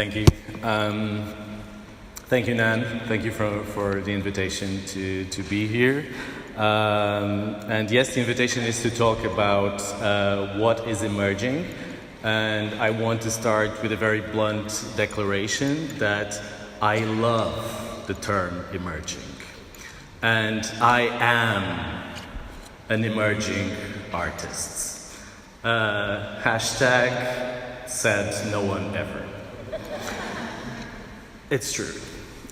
Thank you. Thank you, Nan. Thank you for the invitation to be here. And yes, the invitation is to talk about what is emerging. And I want to start with a very blunt declaration that I love the term emerging. And I am an emerging artist. Hashtag said no one ever. It's true.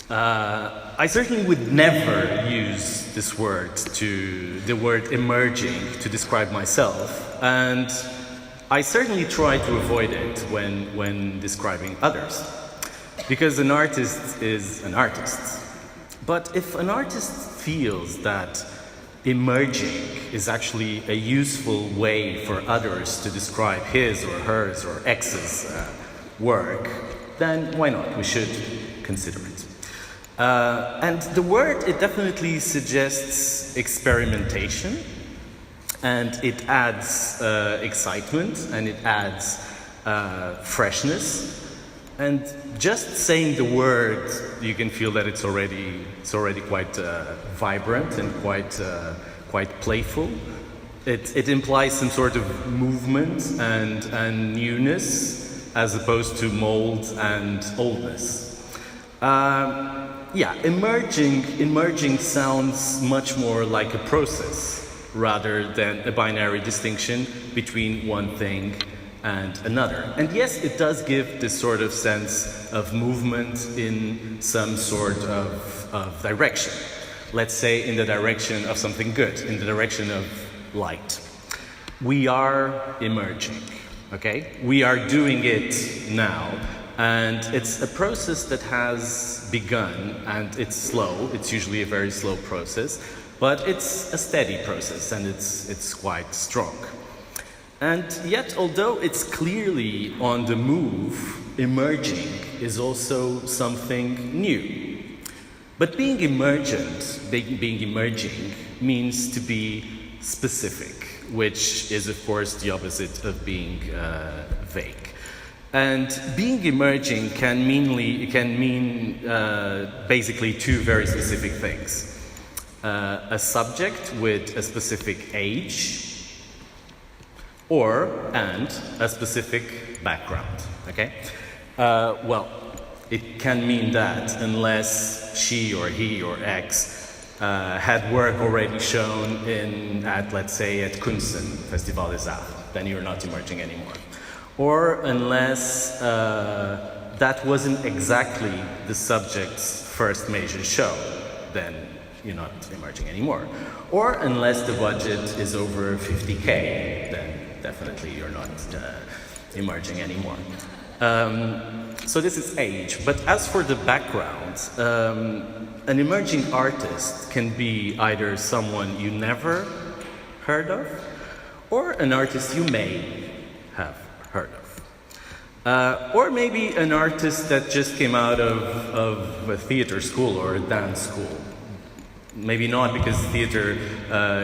I certainly would never use the word emerging to describe myself, and I certainly try to avoid it when describing others. Because an artist is an artist. But if an artist feels that emerging is actually a useful way for others to describe his or hers or X's work, then why not? We should consider it. And the word, it definitely suggests experimentation, and it adds excitement, and it adds freshness. And just saying the word, you can feel that it's already quite vibrant and quite playful. It implies some sort of movement and newness, as opposed to mold and oldness. Emerging sounds much more like a process rather than a binary distinction between one thing and another. And yes, it does give this sort of sense of movement in some sort of direction. Let's say in the direction of something good, in the direction of light. We are emerging, okay? We are doing it now. And it's a process that has begun, and it's slow. It's usually a very slow process, but it's a steady process, and it's quite strong. And yet, although it's clearly on the move, emerging is also something new. But being emerging means to be specific, which is, of course, the opposite of being vague. And being emerging can mean basically two very specific things. A subject with a specific age, and a specific background, okay? It can mean that unless she or he or X had work already shown at Kunsten, Festival des Arts, then you're not emerging anymore. Or unless that wasn't exactly the subject's first major show, then you're not emerging anymore. Or unless the budget is over 50K, then definitely you're not emerging anymore. So this is age. But as for the background, an emerging artist can be either someone you never heard of, or an artist you may have heard of. Or maybe an artist that just came out of a theater school or a dance school. Maybe not, because theater,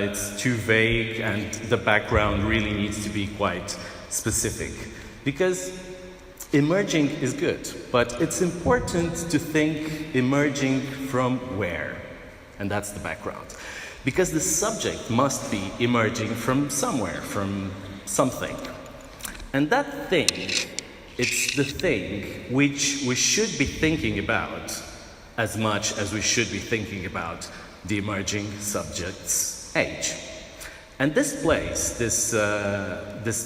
it's too vague and the background really needs to be quite specific. Because emerging is good, but it's important to think emerging from where? And that's the background. Because the subject must be emerging from somewhere, from something. And that thing, it's the thing which we should be thinking about as much as we should be thinking about the emerging subject's age. And this place, this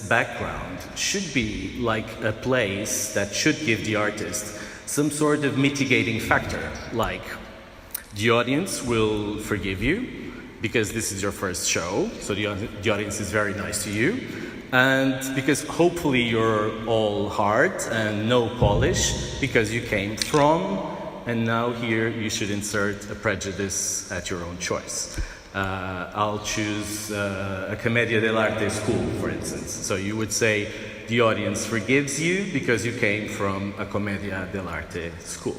background, should be like a place that should give the artist some sort of mitigating factor, like the audience will forgive you because this is your first show, so the audience is very nice to you. And because hopefully you're all heart and no polish, because you came from, and now here you should insert a prejudice at your own choice. I'll choose a Commedia dell'arte school, for instance. So you would say the audience forgives you because you came from a Commedia dell'arte school.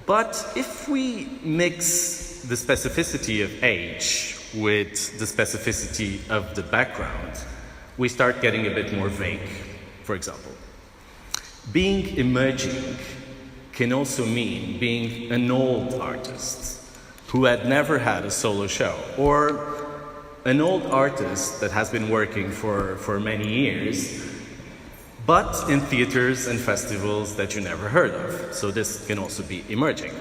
But if we mix the specificity of age with the specificity of the background, we start getting a bit more vague, for example. Being emerging can also mean being an old artist who had never had a solo show, or an old artist that has been working for many years, but in theaters and festivals that you never heard of. So this can also be emerging.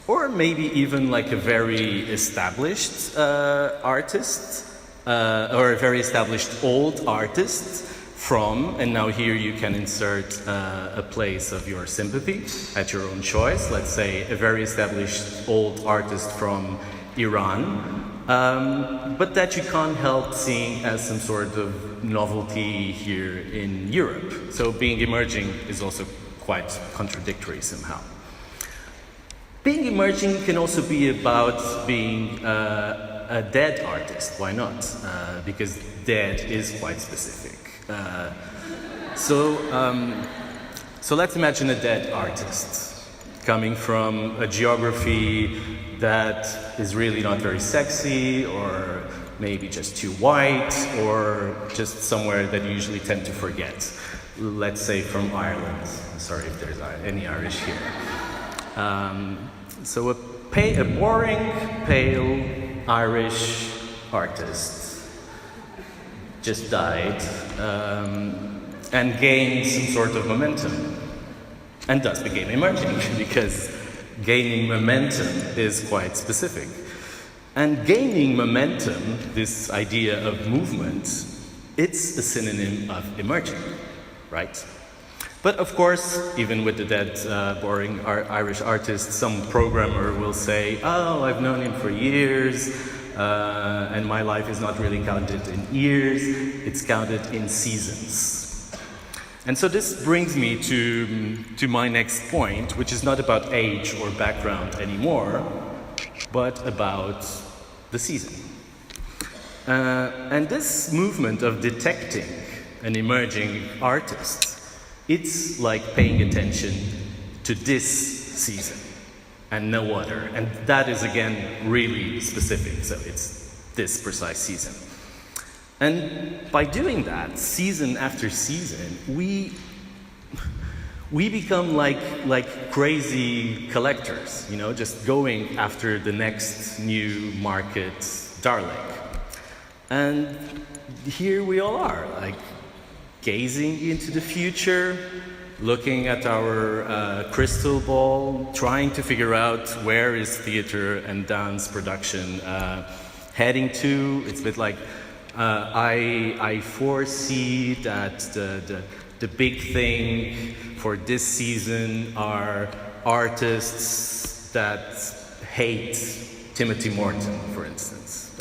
Or maybe even like a very established artist, or a very established old artist from, and now here you can insert a place of your sympathy at your own choice. Let's say a very established old artist from Iran, but that you can't help seeing as some sort of novelty here in Europe. So being emerging is also quite contradictory somehow. Being emerging can also be about being a dead artist. Why not? Because dead is quite specific. So let's imagine a dead artist coming from a geography that is really not very sexy, or maybe just too white, or just somewhere that you usually tend to forget. Let's say from Ireland. Sorry if there's any Irish here. So a boring, pale Irish artist just died and gained some sort of momentum, and thus became emerging, because gaining momentum is quite specific. And gaining momentum, this idea of movement, it's a synonym of emerging, right? But of course, even with the dead, boring Irish artist, some programmer will say, oh, I've known him for years, and my life is not really counted in years, it's counted in seasons. And so this brings me to my next point, which is not about age or background anymore, but about the season. And this movement of detecting an emerging artist, it's like paying attention to this season and no other. And that is, again, really specific. So it's this precise season. And by doing that, season after season, we become like crazy collectors, you know, just going after the next new market darling. And here we all are, like, gazing into the future, looking at our crystal ball, trying to figure out where is theater and dance production heading to. It's a bit like I foresee that the big thing for this season are artists that hate Timothy Morton, for instance,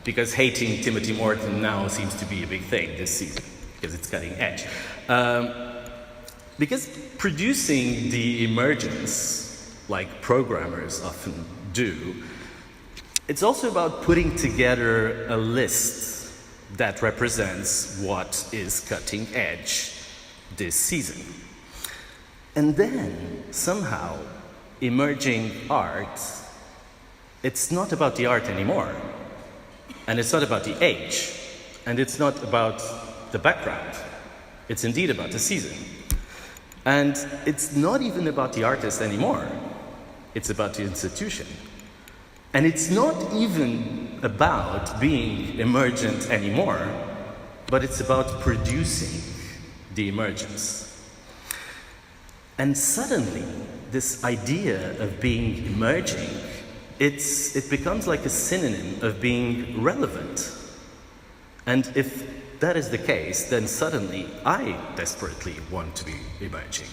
because hating Timothy Morton now seems to be a big thing this season, because it's cutting edge. Because producing the emergence, like programmers often do, it's also about putting together a list that represents what is cutting edge this season. And then, somehow, emerging art, it's not about the art anymore. And it's not about the age. And it's not about the background. It's indeed about the season. And it's not even about the artist anymore. It's about the institution. And it's not even about being emergent anymore, but it's about producing the emergence. And suddenly, this idea of being emerging, it becomes like a synonym of being relevant. And if that is the case, then suddenly I desperately want to be emerging.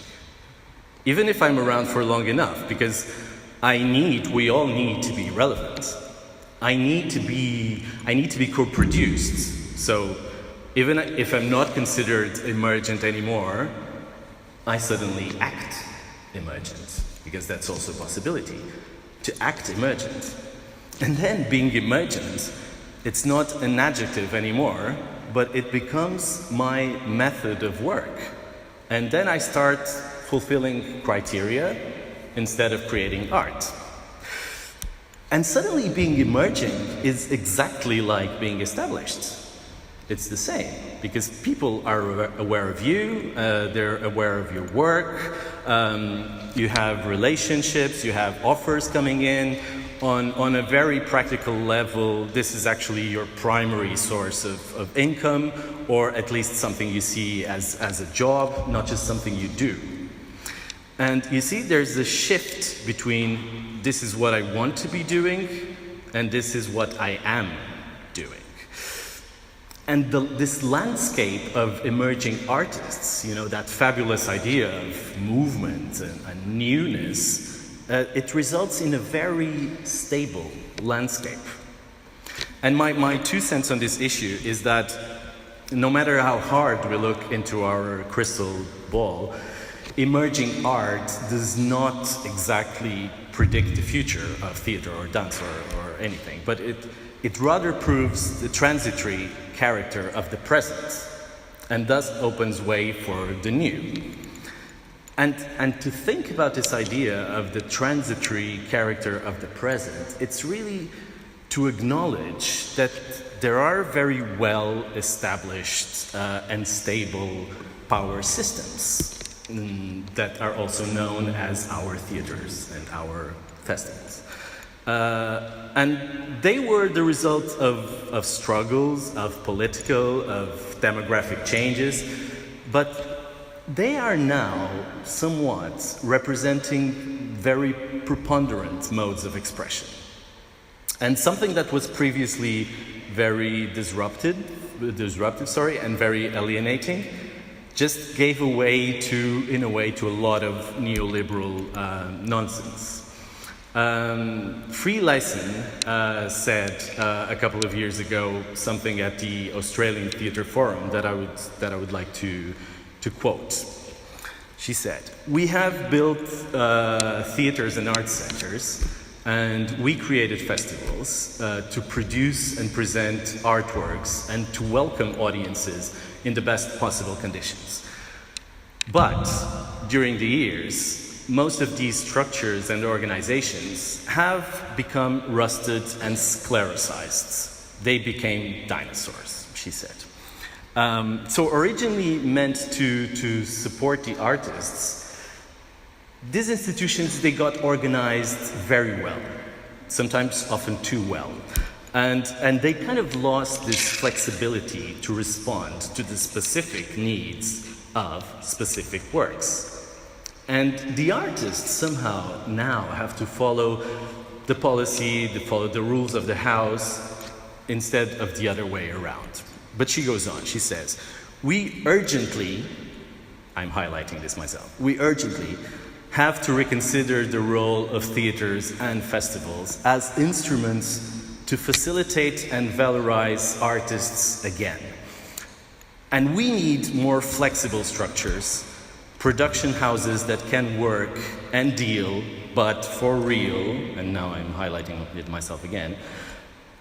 Even if I'm around for long enough, because we all need to be relevant. I need to be co-produced. So even if I'm not considered emergent anymore, I suddenly act emergent, because that's also a possibility, to act emergent. And then being emergent, it's not an adjective anymore, but it becomes my method of work. And then I start fulfilling criteria instead of creating art. And suddenly being emerging is exactly like being established. It's the same, because people are aware of you, they're aware of your work, you have relationships, you have offers coming in. On a very practical level, this is actually your primary source of income, or at least something you see as a job, not just something you do. And you see, there's a shift between this is what I want to be doing and this is what I am doing. And this landscape of emerging artists, you know, that fabulous idea of movement and newness, it results in a very stable landscape. And my 2 cents on this issue is that no matter how hard we look into our crystal ball, emerging art does not exactly predict the future of theater or dance or anything, but it rather proves the transitory character of the present, and thus opens way for the new. And to think about this idea of the transitory character of the present, it's really to acknowledge that there are very well established and stable power systems that are also known as our theaters and our festivals. And they were the result of struggles, of political, of demographic changes, but they are now somewhat representing very preponderant modes of expression. And something that was previously very disruptive, and very alienating, just gave away in a way to a lot of neoliberal nonsense. Free Lyson said a couple of years ago something at the Australian Theatre Forum that I would like to quote. She said, "We have built theatres and art centres, and we created festivals to produce and present artworks and to welcome audiences in the best possible conditions. But during the years, most of these structures and organizations have become rusted and sclerosized. They became dinosaurs," she said. So originally meant to support the artists, these institutions, they got organized very well, sometimes often too well. And they kind of lost this flexibility to respond to the specific needs of specific works. And the artists somehow now have to follow the policy, to follow the rules of the house, instead of the other way around. But she goes on, she says, "We urgently," I'm highlighting this myself, "we urgently have to reconsider the role of theaters and festivals as instruments to facilitate and valorize artists again. And we need more flexible structures, production houses that can work and deal, but for real," and now I'm highlighting it myself again,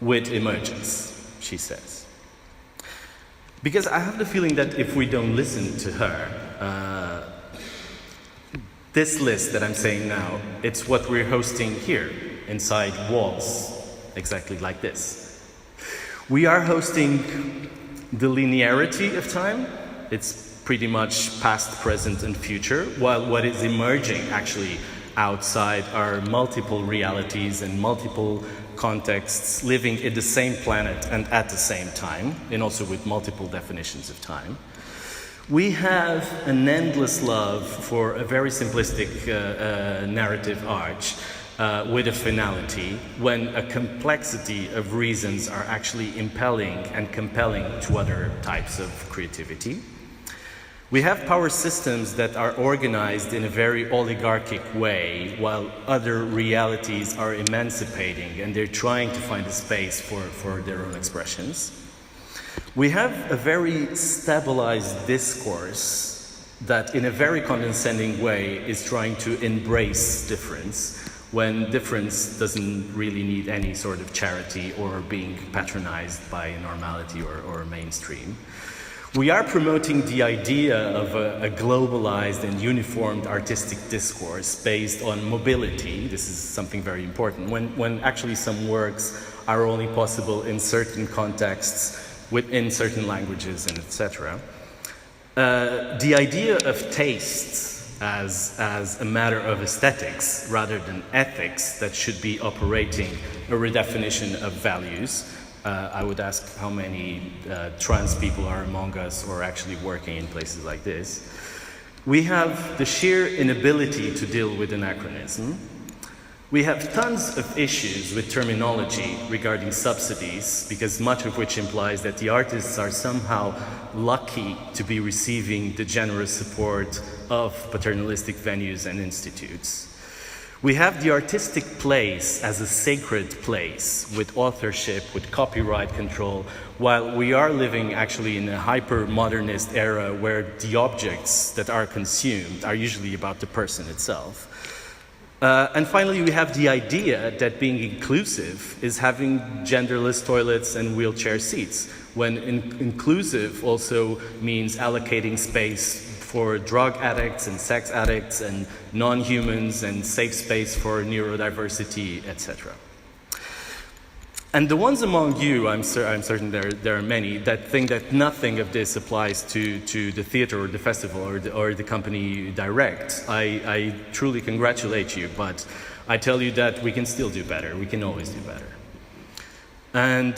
"with emergence," she says. Because I have the feeling that if we don't listen to her, this list that I'm saying now, it's what we're hosting here, inside walls, exactly like this. We are hosting the linearity of time. It's pretty much past, present, and future, while what is emerging actually outside are multiple realities and multiple contexts living in the same planet and at the same time, and also with multiple definitions of time. We have an endless love for a very simplistic narrative arch with a finality, when a complexity of reasons are actually impelling and compelling to other types of creativity. We have power systems that are organized in a very oligarchic way, while other realities are emancipating and they're trying to find a space for their own expressions. We have a very stabilized discourse that in a very condescending way is trying to embrace difference, when difference doesn't really need any sort of charity or being patronized by normality or mainstream. We are promoting the idea of a globalized and uniformed artistic discourse based on mobility. This is something very important. When actually some works are only possible in certain contexts within certain languages and etc. The idea of taste as a matter of aesthetics rather than ethics that should be operating a redefinition of values. I would ask how many trans people are among us or actually working in places like this. We have the sheer inability to deal with anachronism. We have tons of issues with terminology regarding subsidies, because much of which implies that the artists are somehow lucky to be receiving the generous support of paternalistic venues and institutes. We have the artistic place as a sacred place with authorship, with copyright control, while we are living actually in a hyper-modernist era where the objects that are consumed are usually about the person itself. And finally, we have the idea that being inclusive is having genderless toilets and wheelchair seats, when inclusive also means allocating space for drug addicts and sex addicts and non-humans and safe space for neurodiversity, etc. And the ones among you, I'm certain there are many, that think that nothing of this applies to the theater or the festival or the company you direct. I truly congratulate you, but I tell you that we can still do better. We can always do better. And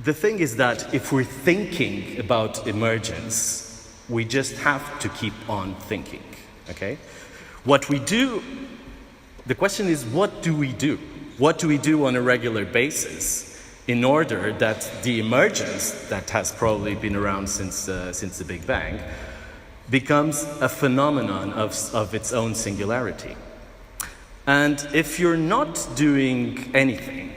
the thing is that if we're thinking about emergence, we just have to keep on thinking, okay? What we do, the question is, what do we do? What do we do on a regular basis in order that the emergence that has probably been around since the Big Bang becomes a phenomenon of its own singularity? And if you're not doing anything,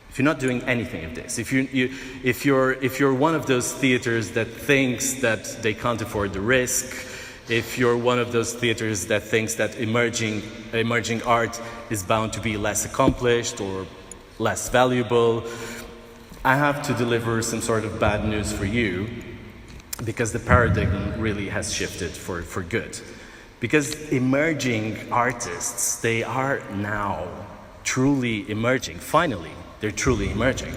if you're not doing anything of this, if you're one of those theaters that thinks that they can't afford the risk, if you're one of those theaters that thinks that emerging art is bound to be less accomplished or less valuable, I have to deliver some sort of bad news for you, because the paradigm really has shifted for good. Because emerging artists, they are now truly emerging, finally. They're truly emerging.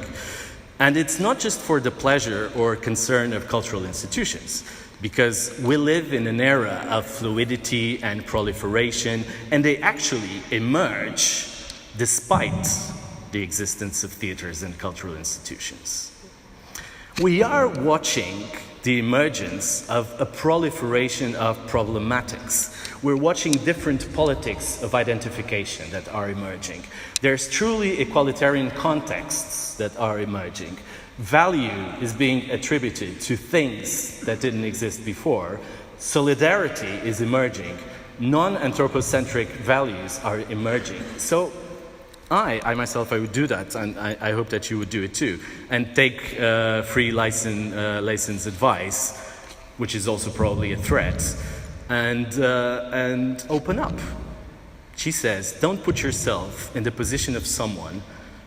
And it's not just for the pleasure or concern of cultural institutions, because we live in an era of fluidity and proliferation, and they actually emerge despite the existence of theaters and cultural institutions. We are watching the emergence of a proliferation of problematics. We're watching different politics of identification that are emerging. There's truly egalitarian contexts that are emerging. Value is being attributed to things that didn't exist before. Solidarity is emerging. Non-anthropocentric values are emerging. So I myself, I would do that, and I hope that you would do it too, and take free license advice, which is also probably a threat, and open up. She says, don't put yourself in the position of someone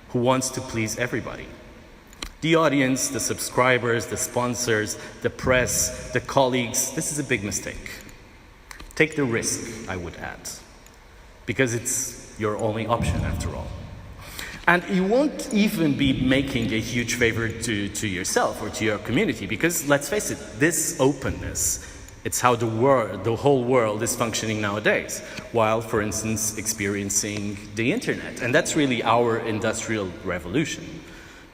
who wants to please everybody. The audience, the subscribers, the sponsors, the press, the colleagues, this is a big mistake. Take the risk, I would add, because it's your only option after all. And you won't even be making a huge favor to yourself or to your community, because let's face it, this openness, it's how the whole world is functioning nowadays, while, for instance, experiencing the internet. And that's really our industrial revolution.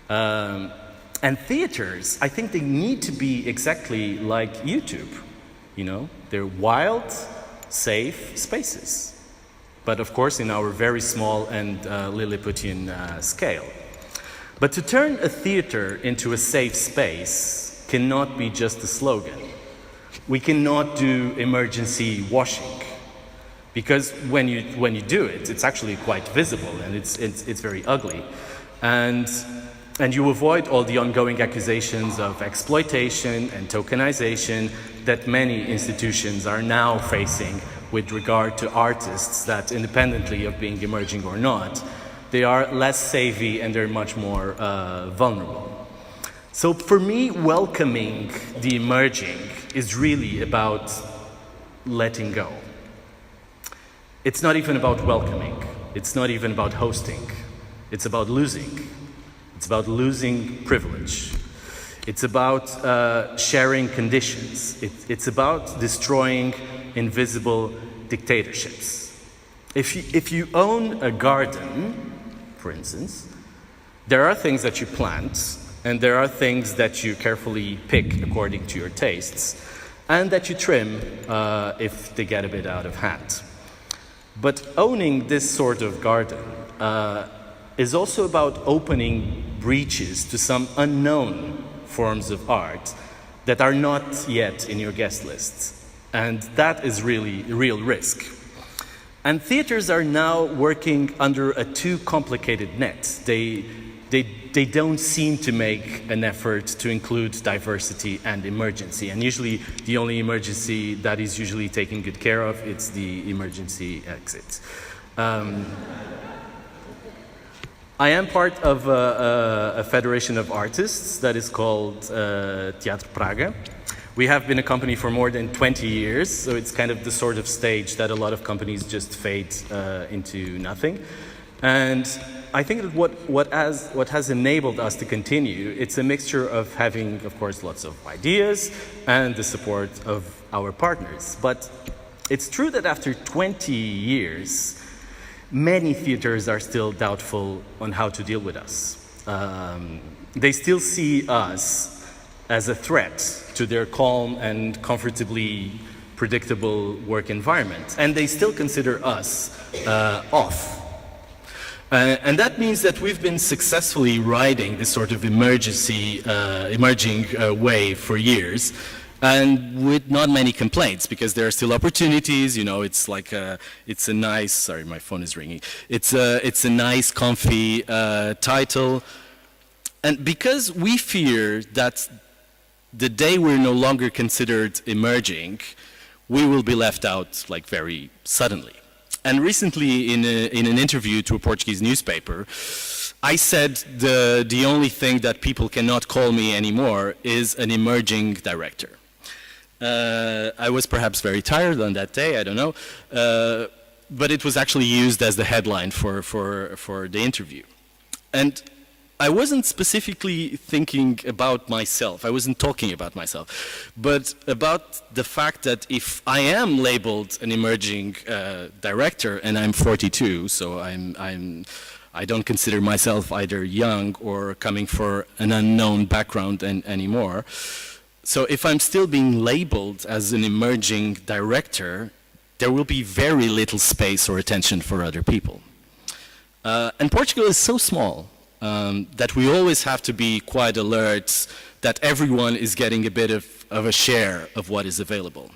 And theaters, I think they need to be exactly like YouTube. You know, they're wild, safe spaces. But of course in our very small and Lilliputian scale. But to turn a theater into a safe space cannot be just a slogan. We cannot do emergency washing, because when you do it, it's actually quite visible and it's very ugly. And you avoid all the ongoing accusations of exploitation and tokenization that many institutions are now facing with regard to artists that, independently of being emerging or not, they are less savvy and they're much more vulnerable. So for me, welcoming the emerging is really about letting go. It's not even about welcoming. It's not even about hosting. It's about losing. It's about losing privilege. It's about sharing conditions. It's about destroying invisible dictatorships. If you own a garden, for instance, there are things that you plant, and there are things that you carefully pick according to your tastes, and that you trim if they get a bit out of hand. But owning this sort of garden is also about opening breaches to some unknown forms of art that are not yet in your guest list. And that is really a real risk. And theaters are now working under a too complicated net. They don't seem to make an effort to include diversity and emergency. And usually the only emergency that is usually taken good care of, it's the emergency exit. I am part of a federation of artists that is called Teatro Praga. We have been a company for more than 20 years, so it's kind of the sort of stage that a lot of companies just fade into nothing. And I think that what has enabled us to continue, it's a mixture of having, of course, lots of ideas and the support of our partners. But it's true that after 20 years, many theaters are still doubtful on how to deal with us. They still see us as a threat to their calm and comfortably predictable work environment. And they still consider us off. And that means that we've been successfully riding this sort of emerging wave for years, and with not many complaints, because there are still opportunities. You know, it's like it's a nice. Sorry, my phone is ringing. It's a nice, comfy title, and because we fear that the day we're no longer considered emerging, we will be left out like very suddenly. And recently, in an interview to a Portuguese newspaper, I said the only thing that people cannot call me anymore is an emerging director. I was perhaps very tired on that day, I don't know, but it was actually used as the headline for the interview. And I wasn't specifically thinking about myself, I wasn't talking about myself, but about the fact that if I am labeled an emerging director, and I'm 42, so I don't consider myself either young or coming from an unknown background anymore. So if I'm still being labeled as an emerging director, there will be very little space or attention for other people. And Portugal is so small that we always have to be quite alert that everyone is getting a bit of a share of what is available.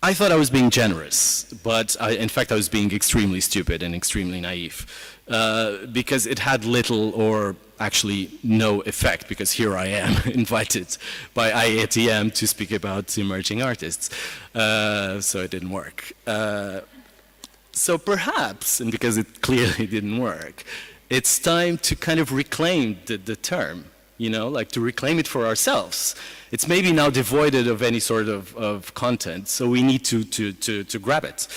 I thought I was being generous, but in fact I was being extremely stupid and extremely naive, because it had little or actually no effect, because here I am invited by IETM to speak about emerging artists, so it didn't work. So perhaps, and because it clearly didn't work, it's time to kind of reclaim the term, you know, like to reclaim it for ourselves. It's maybe now devoid of any sort of content, so we need to grab it.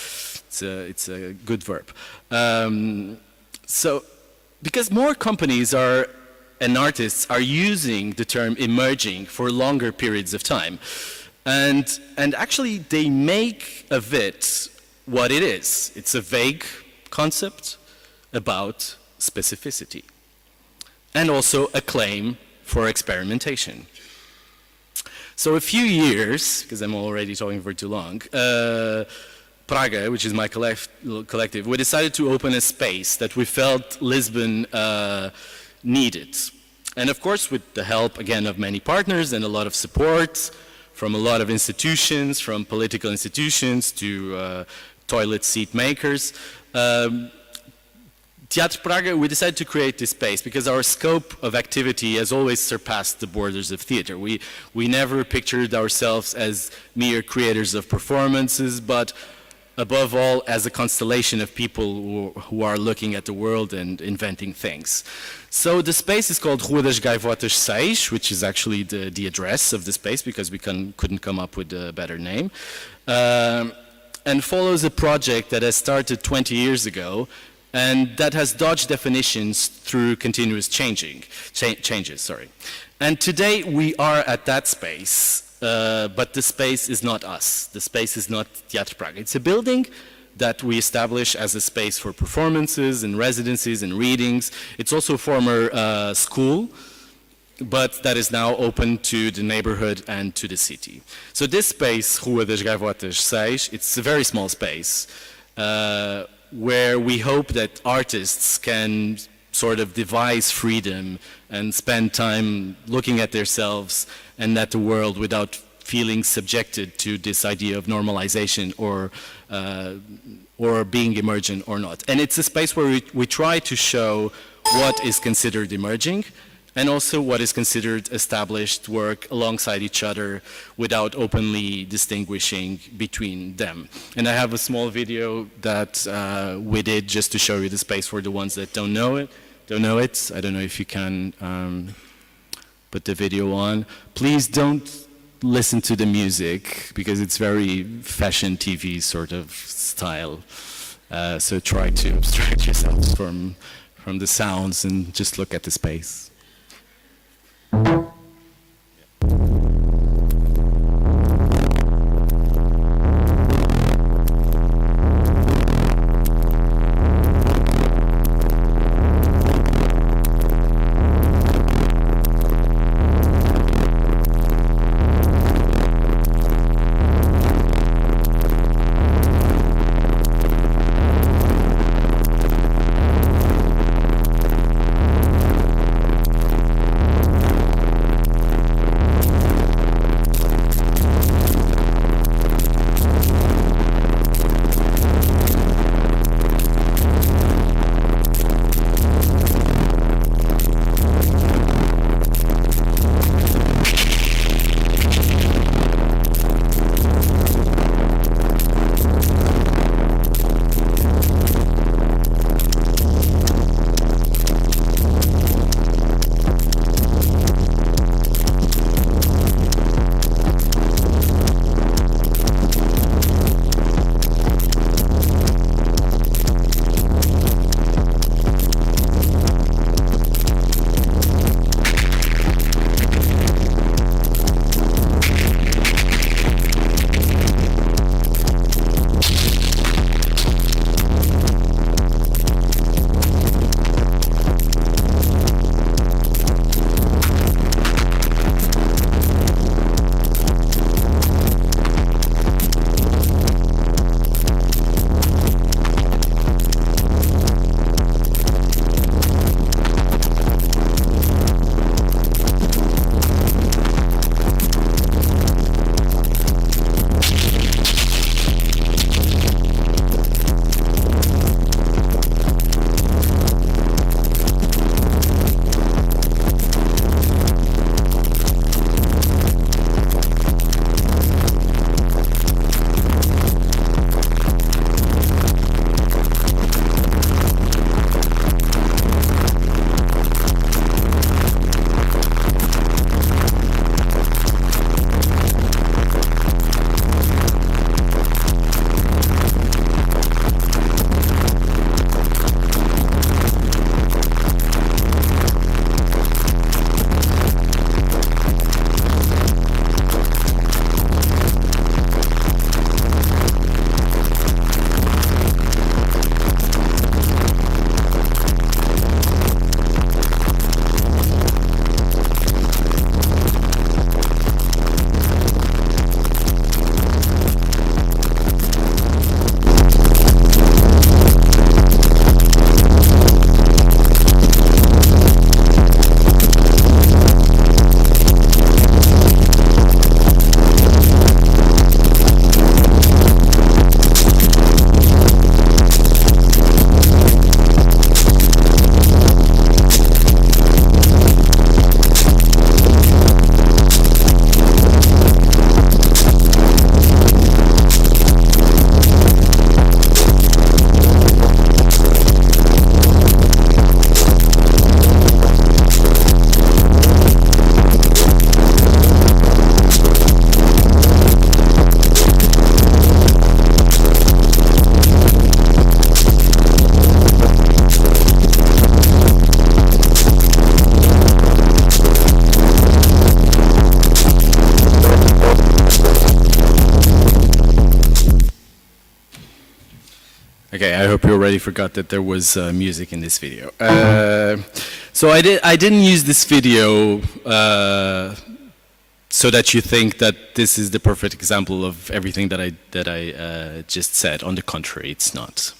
It's a good verb. So, because more companies and artists are using the term emerging for longer periods of time, and actually they make of it what it is. It's a vague concept about specificity, and also a claim for experimentation. So a few years, because I'm already talking for too long, Praga, which is my collective, we decided to open a space that we felt Lisbon needed. And of course, with the help, again, of many partners and a lot of support from a lot of institutions, from political institutions to toilet seat makers, Teatro Praga, we decided to create this space because our scope of activity has always surpassed the borders of theater. We never pictured ourselves as mere creators of performances, but above all as a constellation of people who are looking at the world and inventing things. So the space is called Rua das Gaivotas 6, which is actually the address of the space because we couldn't come up with a better name, and follows a project that has started 20 years ago And that has dodged definitions through continuous changes. And today we are at that space, but the space is not us. The space is not Teatro Praga. It's a building that we establish as a space for performances and residencies and readings. It's also a former school, but that is now open to the neighborhood and to the city. So this space, Rua das Gaivotas 6, it's a very small space where we hope that artists can sort of devise freedom and spend time looking at themselves and at the world without feeling subjected to this idea of normalization or being emergent or not. And it's a space where we try to show what is considered emerging and also what is considered established work alongside each other without openly distinguishing between them. And I have a small video that we did just to show you the space for the ones that don't know it. I don't know if you can put the video on. Please don't listen to the music because it's very fashion TV sort of style. So try to abstract yourselves from the sounds and just look at the space. Okay, I hope you already forgot that there was music in this video. So I didn't use this video so that you think that this is the perfect example of everything that I just said. On the contrary, it's not.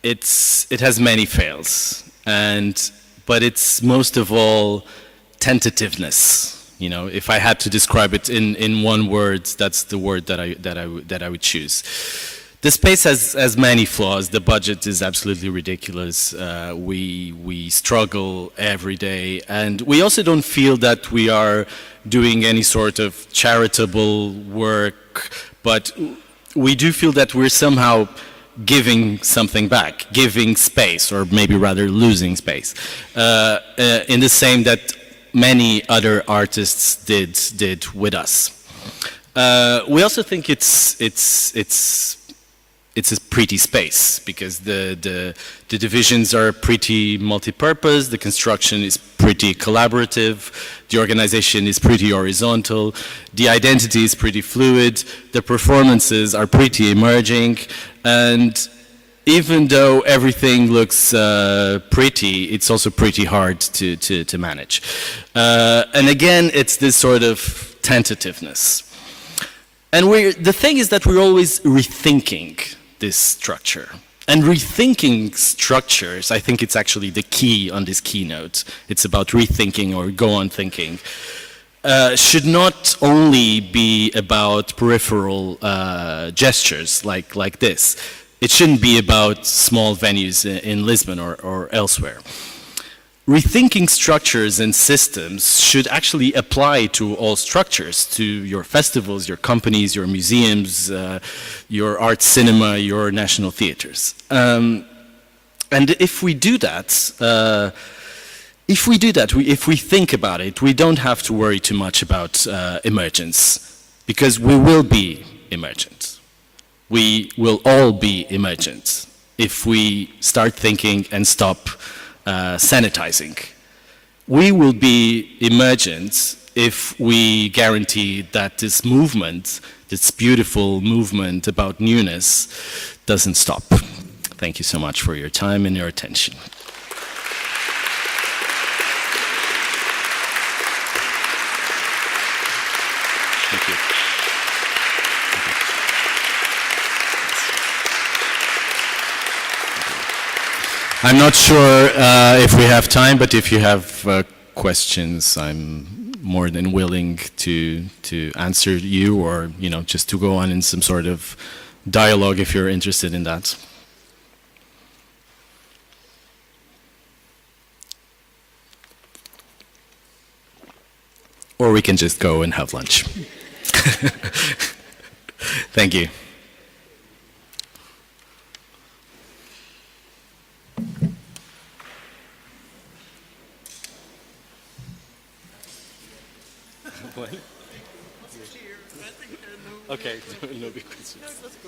It has many fails, but it's most of all tentativeness. You know, if I had to describe it in one word, that's the word that I would choose. The space has many flaws. The budget is absolutely ridiculous. We struggle every day, and we also don't feel that we are doing any sort of charitable work, but we do feel that we're somehow giving something back, giving space, or maybe rather losing space, in the same that many other artists did with us. We also think it's a pretty space because the divisions are pretty multi-purpose, the construction is pretty collaborative, the organization is pretty horizontal, the identity is pretty fluid, the performances are pretty emerging, and even though everything looks pretty, it's also pretty hard to manage. And again, it's this sort of tentativeness. And the thing is that we're always rethinking this structure. And rethinking structures, I think it's actually the key on this keynote. It's about rethinking or go on thinking. Should not only be about peripheral gestures like this. It shouldn't be about small venues in Lisbon or elsewhere. Rethinking structures and systems should actually apply to all structures, to your festivals, your companies, your museums, your art cinema, your national theaters. And if we do that, if we think about it, we don't have to worry too much about emergence, because we will be emergent. We will all be emergent if we start thinking and stop sanitizing. We will be emergent if we guarantee that this movement, this beautiful movement about newness, doesn't stop. Thank you so much for your time and your attention. Thank you. I'm not sure if we have time, but if you have questions, I'm more than willing to answer you, or just to go on in some sort of dialogue if you're interested in that. Or we can just go and have lunch. Thank you. Okay, no big questions.